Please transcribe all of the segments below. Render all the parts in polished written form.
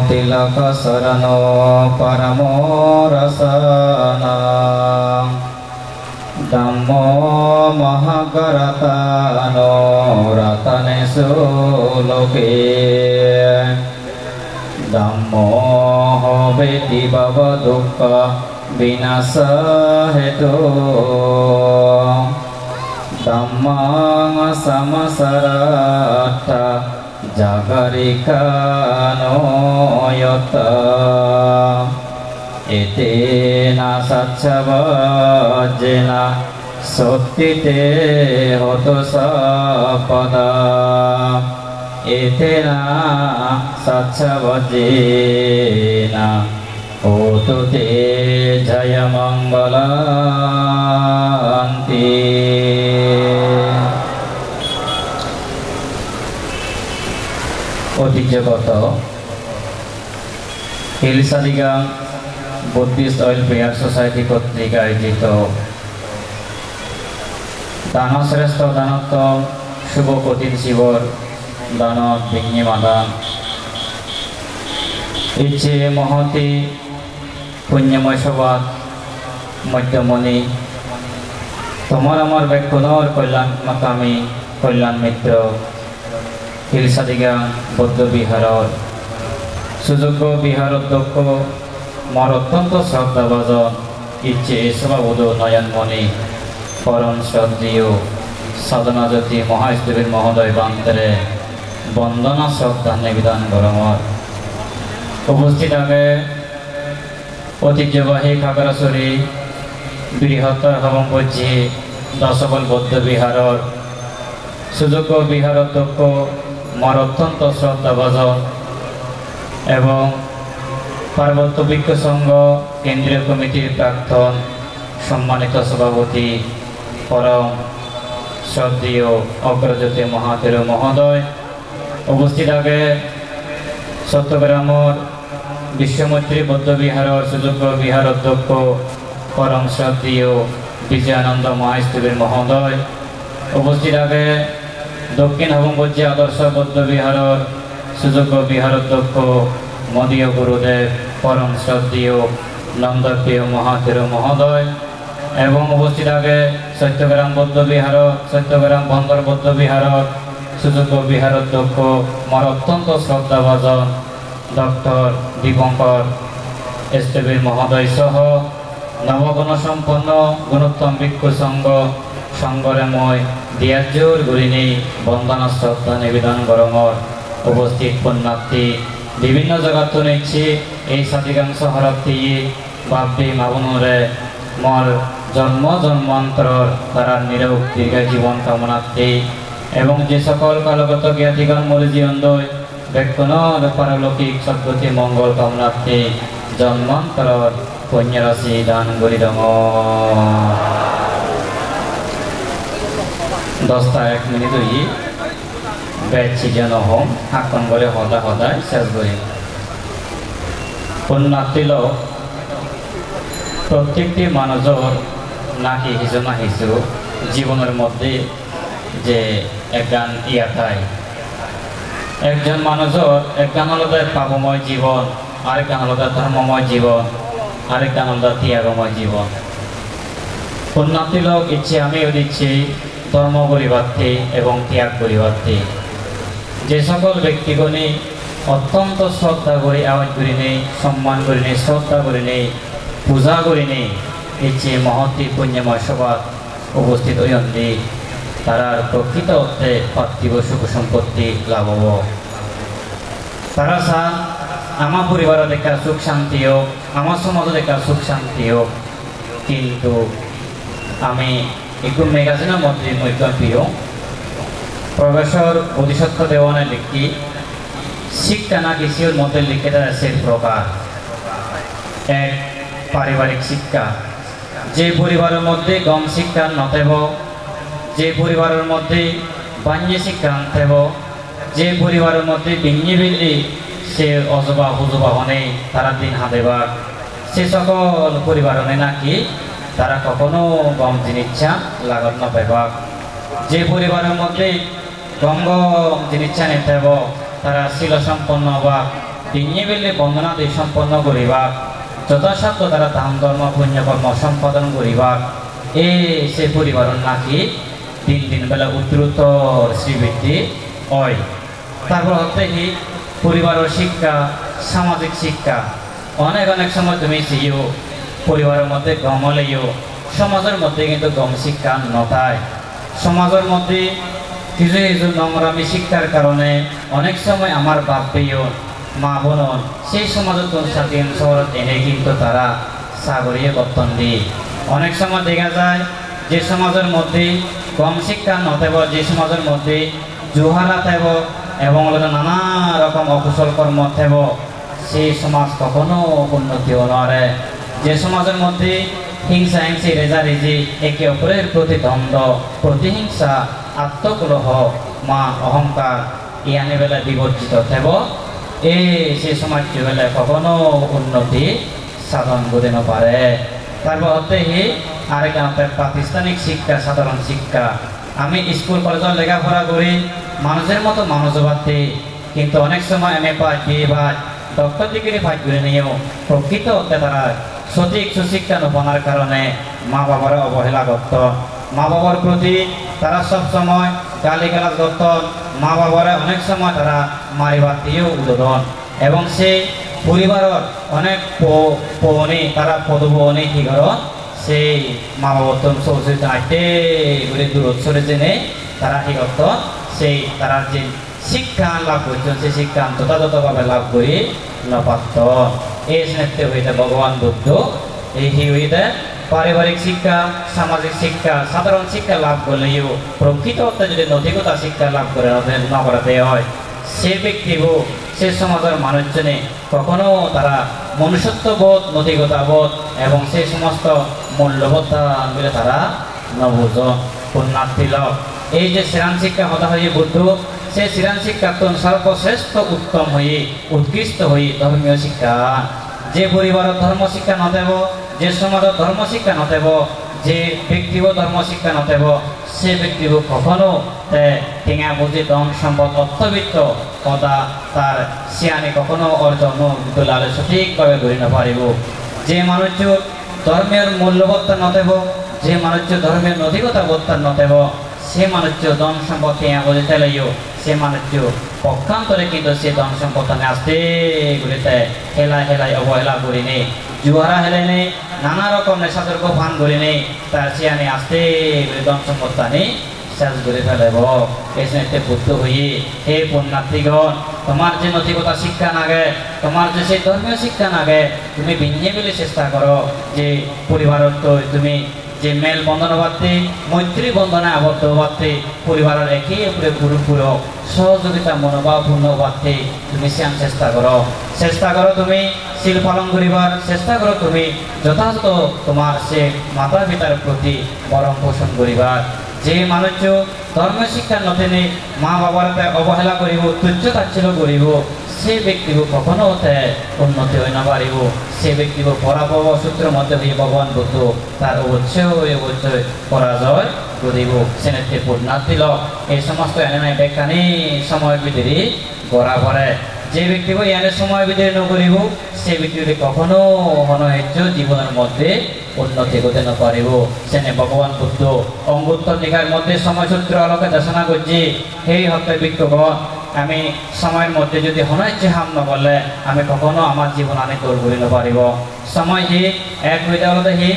तिलक शरणो परमो रसना धम्मो महाकरतानो रतनेषु लोके धम्मो वेति भव दुःख विनाश हेतु धम्मं समसरथ जागरिकानो यत् एतेन सच्चवज्जेन सोत्थिते होतु सपदा एतेन सच्चवज्जेन होतु ते जयमङ्गलान्ति। ঐতিহ্যগত হিলসাদিগাং বুদ্ধিস্ট অয়েল প্রেয়ার সোসাইটি কর্তৃক আয়োজিত দানশ্রেষ্ঠ দানত্ব শুভ কঠিন শিবর দানত ভিঙ্গি মাদান ইচ্ছে মহতি পুণ্যময় সবাদ মধ্যমণি তোমার আমার ব্যাকুণর কল্যাণ মাকামী কল্যাণ মিত্র হিলসাদিগাং বৌদ্ধ বিহারর সুযোগ্য বিহার অধ্যক্ষ মর অত্যন্ত শ্রদ্ধাভাজন ইচ্ছে সভাবোধ নয়নমণি পরম শ্রদ্ধেয় সাধনাজ্যোতি মহাস্তবীর মহোদয় বান্তরে বন্দনা শ্রদ্ধা নিবেদন গরমর উপস্থিত আগে ঐতিহ্যবাহী খাগড়াছড়ি বৃহত্তর হবংপজ্জি দশবল বৌদ্ধ বিহারর সুযোগ্য বিহার অধ্যক্ষ মর অত্যন্ত শ্রদ্ধাভাজন এবং পার্বত্য বৃক্ষ সংঘ কেন্দ্রীয় কমিটির প্রাক্তন সম্মানিত সভাপতি পরম শ্রদ্ধেয় অগ্রজ্যোতি মহাতের মহোদয় উপস্থিত আগে চট্টগ্রামের বিশ্বমৈত্রী বৌদ্ধ বিহারের সুযোগ্য বিহার অধ্যক্ষ পরম শ্রদ্ধেয় বিজয়ানন্দ মহাস্তবীর মহোদয় উপস্থিত আগে দক্ষিণ হবংপজ্জি আদর্শ বৌদ্ধ বিহারের সুযোগ্য বিহার অধ্যক্ষ মদীয় গুরুদেব পরম শ্রদ্ধেয় নন্দপ্রিয় মহাতের মহোদয় এবং উপস্থিত আগে চট্টগ্রাম বৌদ্ধ বিহার চট্টগ্রাম বন্দর বৌদ্ধ বিহারের সুযোগ্য বিহার অধ্যক্ষ মর অত্যন্ত শ্রদ্ধাভাজন ডক্টর দীপঙ্কর স্তবীর মহোদয় সহ নবগুণ সম্পন্ন গুণোত্তম ভিক্ষু সংঘ সংগরেময় দিয়াজোর গুরিনী বন্দনা শ্রদ্ধা নিবেদন গরমর উপস্থিত পুণ্যার্থী বিভিন্ন জায়গাত নিচ্ছি এই সাদিগাংশ হরপ্তি বাব্বি মাবনুরে মর জন্ম জন্মান্তর তারা নিরোগ দীর্ঘ জীবন কামনার্থী এবং যে সকল কালগত জ্ঞাতিগণ মরিজিয়ন্দয় ব্যক্তনর পারলৌকিক সদ্গতি মঙ্গল কামনার্থী জন্মান্তর পুণ্যরাশি দান করিদম। 10 মিনিট হই ব্যাচ সিজন হোম হাকন করে হদা হদায় শেষ করি পুণ্যার্থীল প্রত্যেকটি মানুষের নাকি হিসু না হিসু জীবনের মধ্যে যে একগান ইয়াথায় একজন মানুষের একগান আলাদা পাপময় জীবন আরেকগান আলাদা ধর্মময় জীবন আরেকগান আলাদা ত্যাগময় জীবন। পুণ্যার্থী লোক ইচ্ছে আমিও দিচ্ছি ধর্ম পরিবর্তে এবং ত্যাগ পরিবর্তে যে সকল ব্যক্তিগণে অত্যন্ত শ্রদ্ধা করে আওয়াজ করে নেই সম্মান করে নেই শ্রদ্ধা করে নেই পূজা করে নেই ইচ্ছে মহতি পুণ্যময় সভা উপস্থিত হইয়ন্তি তারার প্রকৃত অর্থে পার্থিব সুখ সম্পত্তি লাভ হব। তারা চান আমার পরিবারে দেখা সুখ শান্তি হোক আমার সমাজে দেখা সুখ শান্তি হোক কিন্তু আমি একটু ম্যাগাজিনের মধ্যে একদম প্রিয় প্রফেসর বোধিসত্ত্ব দেওয়ানে লিখি শিক্ষা না কৃষির মধ্যে লিখে দেয় সে প্রকার এক পারিবারিক শিক্ষা যে পরিবারের মধ্যে গম শিক্ষা নথেব যে পরিবারের মধ্যে বাণ্য শিক্ষা নথেব যে পরিবারের মধ্যে বিঙ্গি বিল্লি সে অজবা হুজবা হনে তারা দিন হাদেবা সে সকল পরিবারে নাকি তারা কখনো গম জিনিসা লাগত না পাইবা যে পরিবারের মধ্যে গম গম জিনিসা নিতে তারা শিল সম্পন্ন বা দিনে বেলে বন্দনা দিয়ে সম্পন্ন করিবা যথাসাধ্য তারা দান ধর্ম পুণ্যকর্ম সম্পাদন করিবা সে পরিবার নাকি দিন দিন বেলা উত্তরোত্তর শ্রীবৃদ্ধি হয়। তারপর হতে কি পরিবারের শিক্ষা সামাজিক শিক্ষা অনেক অনেক সময় তুমি চেয়েও পরিবারের মধ্যে গম হলেও সমাজের মধ্যে কিন্তু গম শিক্ষা নথায়। সমাজের মধ্যে কিছু কিছু নোংরামি শিক্ষার কারণে অনেক সময় আমার বাপ পেয়েও মা বোন সেই সমাজের স্বাধীন শহর এনে কিন্তু তারা সাগরীয় বর্তন দিয়ে অনেক সময় দেখা যায় যে সমাজের মধ্যে কম শিক্ষা নথেব যে সমাজের মধ্যে জুহারা থেব এবং নানা রকম অকুশল কর্ম থেব সেই সমাজ কখনো উন্নতি নয়। যে সমাজের মধ্যে হিংসা হিংসি রেজারেজি একে অপরের প্রতি দ্বন্দ্ব প্রতিহিংসা আত্মকলহ মা অহংকার ইয়ানি বেলা বিবর্জিত থেব সেই সমাজটি বেলা কখনো উন্নতি সাধন করতে পারে। তারপর হতে হি আরেক প্রাতিষ্ঠানিক শিক্ষা সাধারণ শিক্ষা আমি স্কুল কলেজের লেখাপড়া করি মানুষের মতো মানুষ বাড়তে কিন্তু অনেক সময় M A pass BA pass doctor degree pass করে নিয়েও প্রকৃত হতে তারা সঠিক সুশিক্ষা নপানোর কারণে মা বাবার অবহেলা করত। মা বাবার প্রতি তারা সব সময় গালিগালাজ করত। মা বাবারা অনেক সময় তারা মারিবার দিয়েও উদ্বোধন এবং সেই পরিবারের অনেক পৌনি তারা পদবনি কি কর সেই মা বাবার সৌচিত আটে ঘুরে দূরত্বরে জেনে তারা কি করত সেই তারা যে শিক্ষা লাভ করছেন সেই শিক্ষা যথাযথভাবে লাভ করে নপাত। এই স্নেহতে হইতে ভগবান বুদ্ধ এই হইতে পারিবারিক শিক্ষা সামাজিক শিক্ষা সাধারণ শিক্ষা লাভ করলেও প্রকৃত অর্থে যদি নৈতিকতা শিক্ষা লাভ করে নকরাতে হয় সে ব্যক্তিব সে সমাজের মানুষজনে কখনো তারা মনুষ্যত্ববোধ নৈতিকতাবোধ এবং সেই সমস্ত মূল্যবোধ মিলে তারা নবুজন পুণ্যার্থী লোক। এই যে শ্রীরাম শিক্ষা হতা হয়ে বুদ্ধ সে শ্রীরাম শিক্ষা সর্বশ্রেষ্ঠ উত্তম হয়ে উৎকৃষ্ট হয়ে ধর্মীয় শিক্ষা যে পরিবারের ধর্ম শিক্ষা নদেব যে সমাজের ধর্ম শিক্ষা নদেব যে ব্যক্তিব ধর্ম শিক্ষা নদেব সে ব্যক্তিব কখনো ঠেঙা বুঝি ধন সম্পদ অর্থবিত্ত কদা তার সিয়ানি কখনো অর্জন তোলালে সঠিকভাবে ধরে নপারিব। যে মানুষ ধর্মের মূল্যবোধটা নদেব যে মানুষ ধর্মের নৈতিকতা বোধটা নদেব সে মানুষ ধন সম্পদ ঠেঙা বুঝি তেলেও সে মানুষ পক্ষান্তরে কিন্তু সে ধন সম্পদ আসতে ঘুরেতে হেলাই হেলাই অবহেলা করি নেই জুয়ারা হেলে নেই নানা রকম নেশাদ্রব্য ফান করি নেই তার সিয়ানি আসতে ধন সম্পদ টানি শেষ করে ফেলেব। এসে বুদ্ধ হয়ে হে পুণ্যার্থীগণ তোমার যে নৈতিকতা শিক্ষা নাগে তোমার যে সেই ধর্মীয় শিক্ষা নাগে তুমি ভিন্নে মিলে চেষ্টা করো যে পরিবারের তো তুমি যে মেল বন্ধন বাড়তে মৈত্রী বন্ধনে আবদ্ধ বাড়তে পরিবারের একে উপরে পুরো সহযোগিতা মনোভাবপূর্ণ বাড়তে তুমি শ্যাম চেষ্টা করো তুমি শিল পালন করিবার চেষ্টা করো তুমি যথাযথ তোমার সে মাতা পিতার প্রতি বরং পোষণ করিবার। যে মানুষ ধর্ম শিক্ষা নথেনে মা বাবার অবহেলা করিব তুচ্ছ তাচ্ছিল্য করিব সে ব্যক্তি কখনো উন্নতি হয়ে না পারিব। সে ব্যক্তি পরাভব সূত্রের মধ্যে হয়ে ভগবান বুদ্ধ তার অবশ্যই অবশ্যই পরাজয় করিব। সেনেতে পুণ্যার্থী লোক এই সমস্ত এনে বেকানি সময়ের ভিতরে গড়া ভরে যে ব্যক্তি এনে সময় ভিতরে নকরিব সে ব্যক্তি কখনো হনহেজ্য জীবনের মধ্যে উন্নতি করতে না পারিব। সেনে ভগবান বুদ্ধ অঙ্গুত্তর লেখার মধ্যে সময়সূত্র আলোকে দেশনা করছি হে হত্যা বিক্ষগণ আমি সময়ের মধ্যে যদি হনহেজ্য হাম নকরলে আমি কখনো আমার জীবন আনে দৌড় করিতে পারিব। সময় হি এক হইতে হলে হি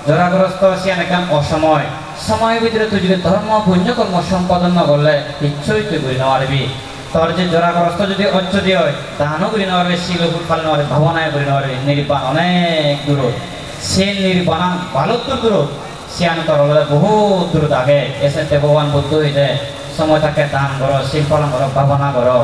জরাগ্রস্ত সিয়ান একদম অসময় সময়ের ভিতরে তুই যদি ধর্ম পুণ্যকর্ম সম্পাদন না করলে নিশ্চয়ই তুই করি নেওয়ারবি। তোর যে জরাগ্রস্ত যদি অচ্যুতি হয় তাহানো করি নেওয়ারবে শিলপুর পালে নেওয়ারে ভাবনায় করি নেওয়ারবে নির্বাণ অনেক দূরত সে নির্বাণ ভালো দূরত সিয়ান তোর বহুত দূরত আগে এসে ভগবান বুদ্ধ হইতে সময় তাকে দান করো শিল পালন করো ভাবনা করো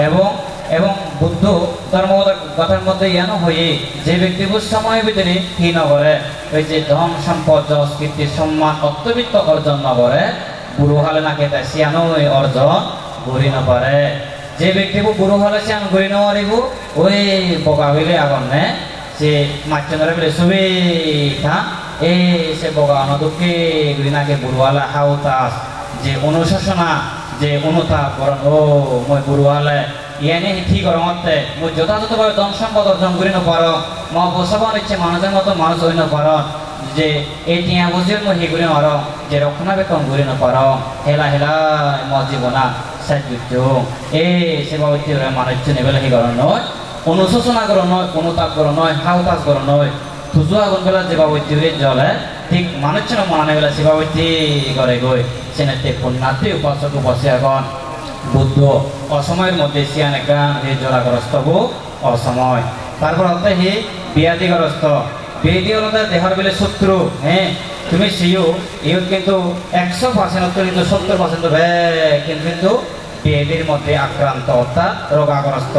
এবং এবং বুদ্ধ ধর্মগতার মধ্যে ইয়ানো হয়ে যে ব্যক্তি সময়ের ভিতরে কি নগরে ওই যে ধন সম্পদ যশ কীর্তি সম্মান অর্থবিত্ত অর্জন নগরে বুড়ো হলে নাকি তাই সিয়ানো অর্জন ঘুরি নপারে। যে ব্যক্তি বুড়ো হলে সিয়ান ঘুরি নপারিব ওই বগা হইলে আগন নে সে মাচ্চনরে বলে সুবি খা এই সে বগা অনদুঃখে ঘুরি নাকি বুড়ো হলে হাউতাস যে অনুশাসনা যে অনুতাপ করেন ও মই বুড়ো হলে ইয়ানে ঠিক করমতে মু যথাযথভাবে ধন সম্পদ অর্জন করি নপার ম বসবান ইচ্ছে মানুষের মতো মানুষ হই নপার যে এই টিয়া বুঝির মু হি করি নর যে রক্ষণাবেক্ষণ করি নপার হেলা হেলা ম জীবনা সাহায্য এই সেবাবতী মানুষ নেবেলা হি কর নয় অনুশোচনা কর নয় অনুতাপ কর নয় হাউতাস কর নয় তুজু আগুন বেলা সেবাবতী জলে ঠিক মানুষ মনে বেলা সেবাবতী করে গই সেনাতে পুণ্যার্থী উপাসক বসে এখন বুদ্ধ অসময়ের মধ্যে সিয়ান গান হে জলাগ্রস্ত হো অসময় তারপর হতে হি ব্যাধিগ্রস্ত ব্যাধি হল দেহর বেলে শত্রু হ্যাঁ তুমি সিও ইউ কিন্তু 100% কিন্তু 70% কিন্তু ব্যাধির মধ্যে আক্রান্ত অর্থাৎ রোগাগ্রস্ত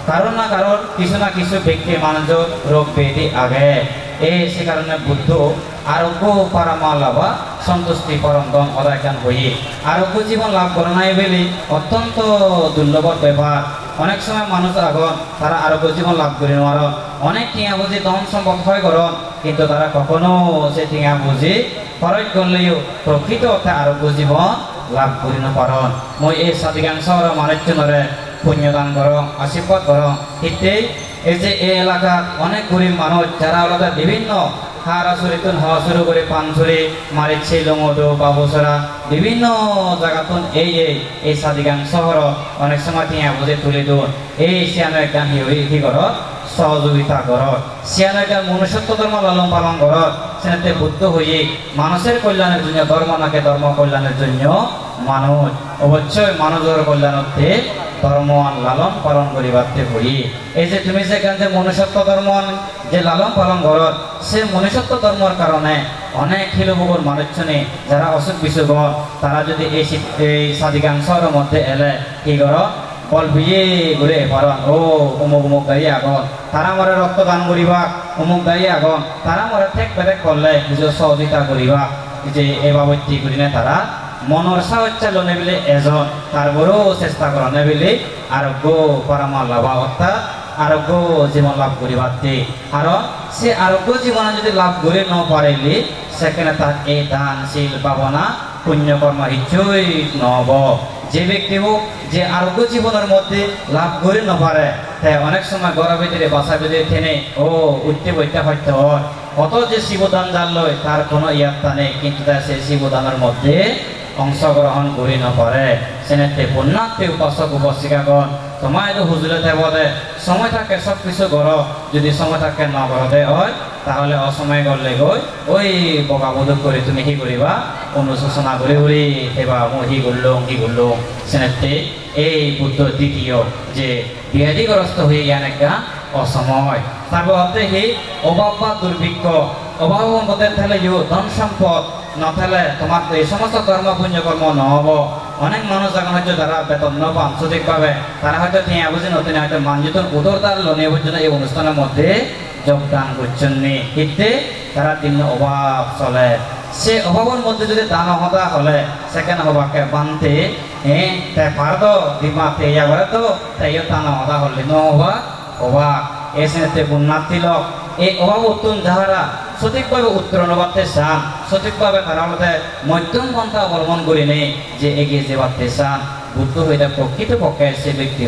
কারণ না কারণ কিছু না কিছু ব্যক্তি মানুষ রোগ ব্যাধি আগে এই সে কারণে বুদ্ধ আরোগ্য পারামা লাভা সন্তুষ্টি পরম ধন অদায় জ্ঞান হয়ে আরোগ্য জীবন লাভ করে নাই বলে অত্যন্ত দুর্লভ ব্যাপার অনেক সময় মানুষ আগন তারা আরোগ্য জীবন লাভ করে নেওয়ার অনেক টিয়া বুঝি ধন সম্পদ হয় করন কিন্তু তারা কখনো সে টিয়া বুঝি খরচ করলেও প্রকৃত অর্থে আরোগ্য জীবন লাভ করি নপারন মই এই সাধিকাংশ মানুষজনরে পুণ্যদান কর আশীর্বাদ কর ইত্যেই এই যে এই এলাকার অনেক গরিব মানুষ যারা আলাদা বিভিন্ন হারা চুরিতুন হওয়া শুরু করে পানছড়ি মারিচ্ছি লঙদো বাবুসরা বিভিন্ন জায়গাতুন এই সাদিগাং শহর অনেক সময় টিয়া বুঝে তুলে দুন এই সিয়ানের গান হি কর সহযোগিতা কর সিয়ানের গান মনুষ্যত্ব ধর্ম লালন পালন কর সেনাতে বুদ্ধ হয়ে মানুষের কল্যাণের জন্য ধর্ম নাকে ধর্ম কল্যাণের জন্য মানুষ অবশ্যই মানুষের কল্যাণার্থে ধর্ম লালন পালন করিবাতে হই এই যে তুমি যেখান যে মনুষ্যত্ব ধর্ম যে লালন পালন কর সে মনুষ্যত্ব ধর্মর কারণে অনেক হিলবুগর মানুষজনে যারা অসুখ বিসুখ তারা যদি এই সাধিকাংশর মধ্যে এলে কি কর বল বুঝে ঘুরে পারন ও অমুক অমুক গাড়ি আগন তারা মরে রক্তদান করিবা অমুক গাড়ি আগন তারা মরে ঠেক বেড়ে করলে নিজের সহযোগিতা করিবা যে এ বাবতী করি না তারা মনের সাহস্য নেবিলে এজন তার বড় চেষ্টা করা নেবিলে আরোগ্য পরামা লাভা অর্থাৎ আরোগ্য জীবন লাভ করিবাতে কারণ সে আরোগ্য জীবন যদি লাভ করে ন পারিলে সেখানে তার এই দান শীল পাবনা পুণ্যকর্ম হিচই নব যে ব্যক্তি হোক যে আরোগ্য জীবনের মধ্যে লাভ করে ন পারে তাই অনেক সময় গড়া ভিতরে বাসা ভিতরে থেনে ও উঠতে বইতে হইতে হয় অত যে শিবদান জানলই তার কোনো ইয়াত্তা নেই কিন্তু তার সেই শিবদানের মধ্যে অংশগ্রহণ করি নপারে সেনেতে পুণ্যার্থী উপাসক উপাসিকাগণ তোমায় তো হুজুরে দেবদে সময় থাকে সব কিছু গর যদি সময় থাকে ন গরদে হয় তাহলে অসময় গলে গই ওই বকাবোধ করে তুমি হি করিবা অনুশোচনা করে উড়ি হেবা মো হি করলুম সেনেতে এই বুদ্ধ দ্বিতীয় যে ব্যাধিগ্রস্ত হয়ে ইয়ানেকা অসময় তারপর হতে হি অভাব বা দুর্ভিক্ষ অভাব মধ্যে থাকলে ধন সম্পদ নথালে তোমার এই সমস্ত কর্ম পুণ্যকর্ম নহব অনেক মানুষ এখন হচ্ছে যারা বেতন নপান সঠিকভাবে তারা হয়তো টিয়া বুঝি নতুন হয়তো মানজিতন উদরদার লোনের পর্যন্ত এই অনুষ্ঠানের মধ্যে যোগদান করছেন এতে তারা দিন অভাব চলে সে অভাবের মধ্যে যদি দান হতা হলে সেখানে হবাকে বানতে তাই ভারত দিমাতে ইয়াবারে তো তাই দান হতা হলে নহবা অভাব এসে পুণ্যার্থী লোক এই অভাব উত্তম যাহারা সঠিকভাবে উত্তরণ করতে চান সঠিকভাবে তারা মধ্যে মধ্যম পন্থা অবলম্বন করে নেই যে এগিয়ে যেতে চান বুদ্ধ হইতে প্রকৃত পক্ষে সে ব্যক্তি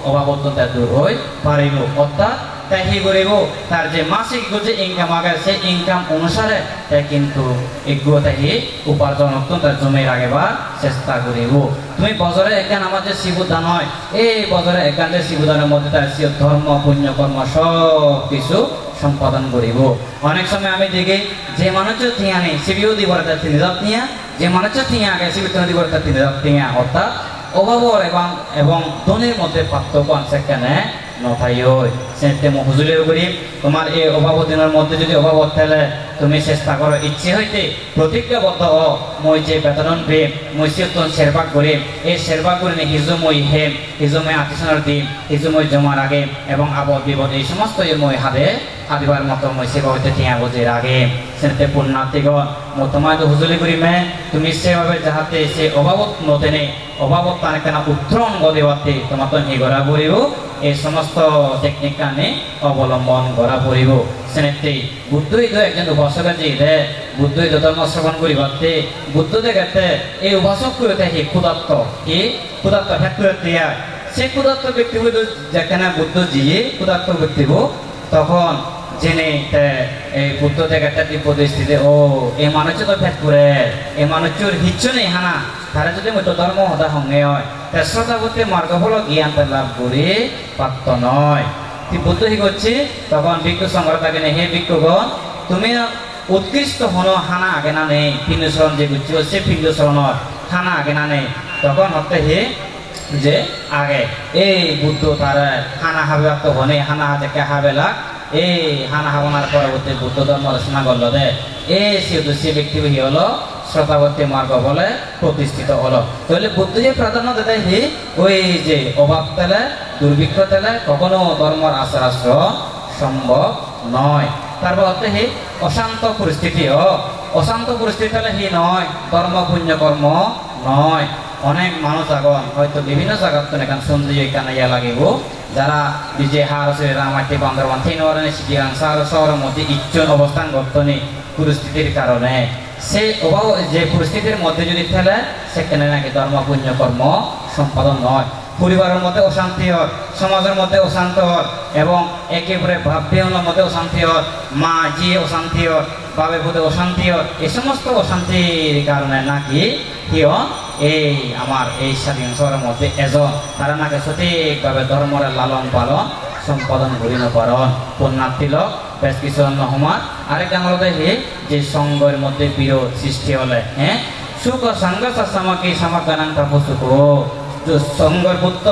অভাব উত্তমতা দূর হয়ে পারিব অর্থাৎ তাই হি করিব তার যে মাসিক যে ইনকাম আগে সেই ইনকাম অনুসারে তাই কিন্তু এগুলো হি উপার্জন অত্যন্ত জমে রাখবার চেষ্টা করিব তুমি বছরে একখান আমার যে শিবদান হয় এই বছরে একখান যে শিবদানের মধ্যে তার ধর্ম পুণ্যকর্ম সব কিছু সম্পাদন করিব অনেক সময় আমি দেখি যে মানুষ থিয়া নেই শিবিও দিব তার 3000 টিয়া যে মানুষ থিয়া আগে শিবির দিব তার 3000 টিয়া অর্থাৎ অভাবর এবং ধনের মধ্যে পার্থক্য সেখানে নথাই হয় সেতে হুজুরের করি তোমার এই অভাব দিনের মধ্যে যদি অভাব থাকলে তুমি চেষ্টা করো ইচ্ছে হইতে প্রতিজ্ঞাবদ্ধ মই যে বেতন পেম মই সিয়তন সেরবা করিম এই সেরবা করে হিজুময় হেম হিজুময় আতিশনের দিন হিজুময় জমার আগে এবং আবদ বিপদ এই সমস্ত মই হাদিবার মতো মই সেবা হইতে টিয়া বজে আগে সেতে পুণ্যার্থীগণ তোমায় তো হুজুরি করিমে তুমি সেভাবে যাহাতে সে অভাবত নতেনে অভাবত তানে কেন উত্তরণ গদেবাতে তোমার তো নিগরা পড়িব এই সমস্ত টেকনিক কানে অবলম্বন করা পড়িব সেনেতে বুদ্ধই তো একজন উপাসক যে বুদ্ধই তো ধর্ম শ্রবণ করিবাতে বুদ্ধ দেখাতে এই উপাসক করতে হি ক্ষুদাত্ত ঠেকুর দিয়া সে ক্ষুধার্ত ব্যক্তি যেখানে বুদ্ধ জিয়ে ক্ষুধার্ত ব্যক্তি তখন যিনি এই বুদ্ধ থেকে পরিস্থিতি ও এই মানুষ তো ফেট করে এই মানুষের হিচ্ছু নেই হানা তারা যদি মতো ধর্ম হতা সঙ্গে হয় তার শ্রদ্ধাবতী মার্গ হলো জ্ঞান লাভ করে প্রাপ্ত নয়। বুদ্ধ হি করছে তখন ভিক্ষু সংগ্রহ থাকে হে ভিক্ষুগণ তুমি উৎকৃষ্ট হন হানা আগে না নেই পিণ্ডস্মরণ যে বুঝছি সে পিণ্ডস্মরণর হানা আগে না নেই তখন হতে হে যে আগে এই বুদ্ধ তারা হানা হাবে তো হনে হানা দেখে হাবেলা এই হানা হাবনার পরবর্তী বুদ্ধ ধর্ম রচনা করলো দে এই সে ব্যক্তি হলো শ্রদ্ধাবতী মার্গ বলে প্রতিষ্ঠিত হলো। তাহলে বুদ্ধ যে প্রাধান্য দেয় হি ওই যে অভাব তেলে দুর্ভিক্ষ তেলে কখনো ধর্মর আচার আশ্রয় সম্ভব নয়। তারপর হচ্ছে হি অশান্ত পরিস্থিতি অশান্ত পরিস্থিতি হলে হি নয় ধর্ম পুণ্য কর্ম নয়। অনেক মানুষ এখন হয়তো বিভিন্ন জায়গা এখানে সন্ধি এখানে ইয়া লাগিব যারা বিজে হার রামাটি বান্দরবান তিনওয়ারে সিটিয়াং শহরের মধ্যে ইচ্ছন অবস্থান করতনি পরিস্থিতির কারণে সে অভাব যে পরিস্থিতির মধ্যে যদি ফেলে সেখানে নাকি ধর্ম পুণ্য কর্ম সম্পাদন নয়। পরিবারের মধ্যে অশান্তি হয় সমাজের মধ্যে অশান্ত হয় এবং একেবারে ভাব বিহনের মধ্যে অশান্তি হয় মা জি অশান্তি হয় বাবে বোধে অশান্তি হয় এই সমস্ত অশান্তির কারণে নাকি কিয় এই আমার এই স্বাধীন শহরের মধ্যে এজন তারা নাকি সঠিকভাবে ধর্মের লালন পালন সম্পাদন করি নপারণ পুণ্যার্থী লোক বেশ কিছু অন্য সমাজ আরেকটা হলো দেখি যে সঙ্গের মধ্যে বিরোধ সৃষ্টি হলে হ্যাঁ সুখ সঙ্গ সামাকি সামাকানান তাপু সুখ সঙ্গের পুত্র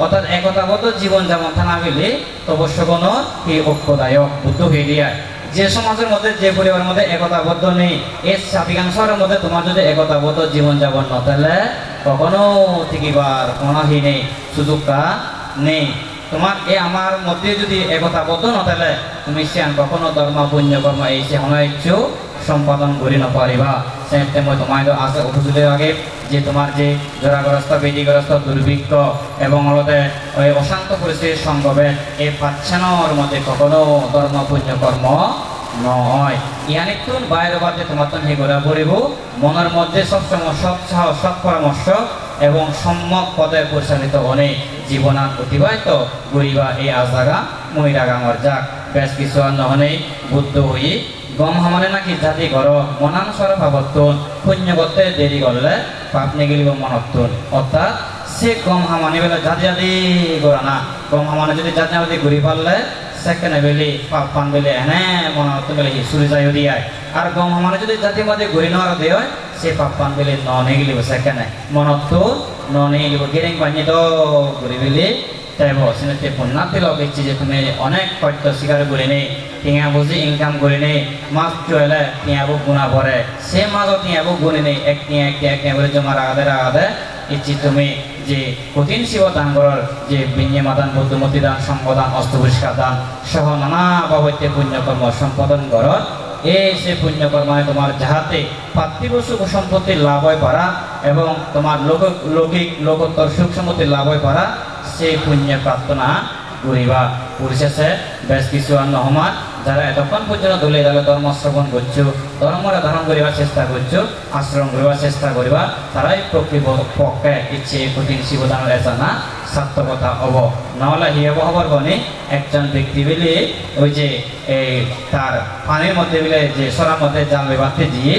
অর্থাৎ একতাবদ্ধ জীবন যেমন থানা পেলে তবস্যগণ এই ঐক্যদায়ক বুদ্ধ হইলিয়া যে সমাজের মধ্যে যে পরিবারের মধ্যে একতাবদ্ধ নেই এই সাধিকাংশের মধ্যে তোমার যদি একতাবদ্ধ জীবন যাপন নতালে কখনো ঠিকিবার কোনো হি নেই সুযোগটা নেই। তোমার এ আমার মধ্যে যদি একতাবদ্ধ নতালে তুমি সিয়ান কখনো ধর্ম পুণ্য কর্ম এই সে অনৈচ্ছু সম্পাদন করি নপারিবা। সেটা মই তোমার আছে উপযুক্ত আগে যে তোমার যে জরাগ্রস্ত বেদিগ্রস্ত দুর্ভিক্ষ এবং হলতে ওই অশান্ত পরিস্থিতির সঙ্গবে এই পাচ্ছানোর মধ্যে কখনো ধর্ম পুণ্য কর্ম নয়। ইয়ানিতুন বাইরে বাদে তোমার তো হে করে পড়িব মনের মধ্যে সবসময় সৎ সাহস সৎ পরামর্শ এবং সম্যক পদে পরিচালিত অনেক জীবনাত অতিবাহিত গরিবা এই আজাগা মহিরাগামর যাক বেশ কিছু নহনেই বুদ্ধ হই গম হামানে নাকি জাতি ঘর মনানুসার ভাবতুন পুণ্য করতে দেরি করলে পাপ নেগিলিব মনতুন অর্থাৎ সে গম হামানি বেলা জাতি জাতি গড়া না গম হামানে যদি জাতি জাতি ঘুরি পারলে সেখানে বেলি পাপ পান বেলে এনে মনতুন বেলে সুরি যাই দিয়ায় আর গম হামানে যদি জাতি মাঝে ঘুরি নেওয়ার দেয় সে পাপ পান বেলে ন নেগিলিব সেখানে মনতুন ন নেগিলিব গেরেং বানিয়ে তো ঘুরি বেলি তাইব সিনেতে পুণ্যার্থী লোক ইচ্ছে যে তুমি অনেক সত্য স্বীকার করে নেই টিঙা বুঝি ইনকাম করে নেই মাছ চলে টিঙাবো গুণা পড়ে সে মাছও টিঙাবো গুণে নেই এক টিঙা করে জমা রাগাদে ইচ্ছি তুমি যে কঠিন শিব দান করার যে বিঞ্জমা দান বুদ্ধমতি দান সম্পদান অস্তপরিষ্কার দান সহ নানা বাবদে পুণ্যকর্ম সম্পাদন করার এই সে পুণ্যকর্মায় তোমার যাহাতে পার্থিব সুখ সম্পত্তি লাভ হয় পারা এবং তোমার লৌকিক লোকোত্তর সুখ সম্পত্তি লাভ হয় পারা সেই পুণ্য প্রার্থনা করিবা। পরিশেষে বেশ কিছু অন্য সমাজ যারা এতক্ষণ পর্যন্ত দলে দলে ধর্ম শ্রবণ করছো ধর্মরা ধারণ করিবার চেষ্টা করছো আশ্রম করিবার চেষ্টা করিবা তারাই প্রকৃত পক্ষে ইচ্ছে কঠিন শিবদানের এজানা সার্থকতা হব নহলে হিয়ব হবার বনে একজন ব্যক্তি বেলে ওই যে এই তার পানির মধ্যে বেলে যে সরার মধ্যে জাল বেবাতে দিয়ে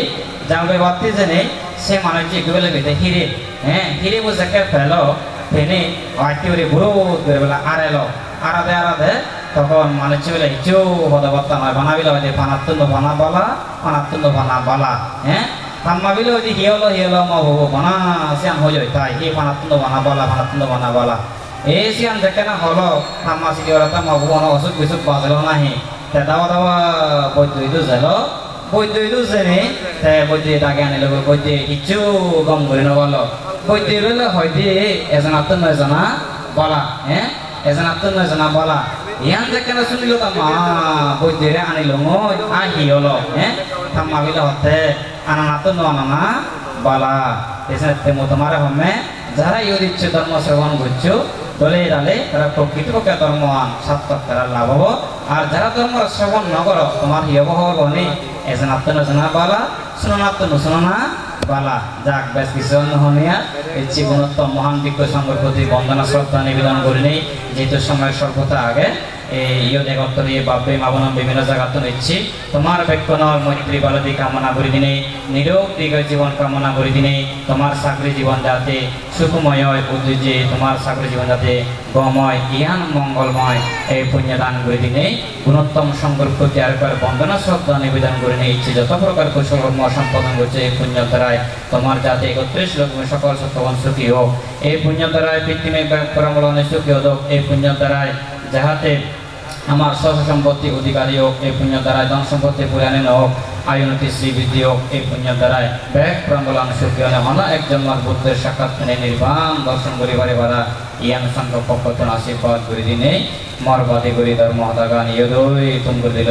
জাল বেবাতে জেনে সে মানুষ যে বেলে বেঁধে হিরে হ্যাঁ হিরে বোঝাকে ফেলো ফেনে একেবারে বুড়ো করে বেলা আড়াইলো আড়াদে তখন মানুষ বেলা ইচ্ছু হদবত্তা নয় বানাবিলে হয়তো পানাত্তুন্দ বানা বালা হ্যাঁ থাম্মা বিলে হয়তো হিয়লো মা হবো বানা সিয়ান হয়ে যায় তাই হি পানাত্তুন্দ বানা বালা এই সিয়ান যেখানে হলো থাম্মা সিটি ওরা মা হবো অসুখ বিসুখ বাজলো নাহি দাওয়া বৈদ্যুৎ যাইলো বৈদ্যুৎ জেনে বৈদ্যুৎ তাকে আনিল বৈদ্যুৎ ইচ্ছু গম করে নগলো বৈদ্যুৎ বেলে হয়তো এজন আত্ম এজনা বলা হ্যাঁ এজন আত্ম এজনা বলা ইয়ান যেখানে শুনিল তামা বৈদ্যুৎ আনিল আহি হলো হ্যাঁ থাম্মা বিলে হতে আনানাত আনানা বলা এসে তোমার হমে যারা ইউর ইচ্ছে ধর্ম শ্রবণ করছো দলে দালে তারা প্রকৃতপক্ষে ধর্মওয়ান সার্থক তারা লাভ হবো আর যারা ধর্ম শ্রবণ নগর তোমার হিয়ব হওয়ার বনে এজন আত্ম নজনা বলা শুনানাত্ম নুশুনা বালা যাক বেশ কিছু নহনিয়া এই জীবনোত্তম মহান বিজ্ঞ সংঘের প্রতি বন্দনা শ্রদ্ধা নিবেদন করে নেই যেহেতু সময়ের স্বল্পতা আগে ইয় জগত্তরী বাব্বে মাবনম বিভিন্ন জায়গাত নিচ্ছি তোমার বেক্ষণর মৈত্রী বালদি কামনা করে দিনে নিরোগ দীর্ঘ জীবন কামনা করে দিনে তোমার চাকরি জীবন যাতে সুখময় উদ্দেশ্যে তোমার চাকরি জীবন যাতে গময় জ্ঞান মঙ্গলময় এই পুণ্যদান করে দিনে গুণোত্তম সংঘের প্রতি আরেকবার বন্দনা শ্রদ্ধা নিবেদন করে নিয়ে ইচ্ছে যত প্রকার কুশল কর্ম সম্পাদন করছে এই পুণ্য দ্বারায় তোমার যাতে 31 লোক সকল সত্যবান সুখী হোক এই পুণ্য দ্বারায় পৃথিবী পরমলনে সুখী হোক এই পুণ্য দ্বারায় যাহাতে আমার সহ সম্পত্তি অধিকারী হোক এই পুণ্য দ্বারায় ধন সম্পত্তি পুরাণে হোক আয়ুনতি শ্রীবৃদ্ধি হোক এই পুণ্য দ্বারায় ব্যাগ প্রাঙ্গলান সুখী হলে হন একজন মার বুদ্ধের সাক্ষাৎ নির্বাণ দর্শন করিবারে বারা ইয়ান সংখ্যক পক্ষতন আশীর্বাদ করে দিনে মরবাদী করি ধর্ম হতাগান ইয়দই তুম করে দিল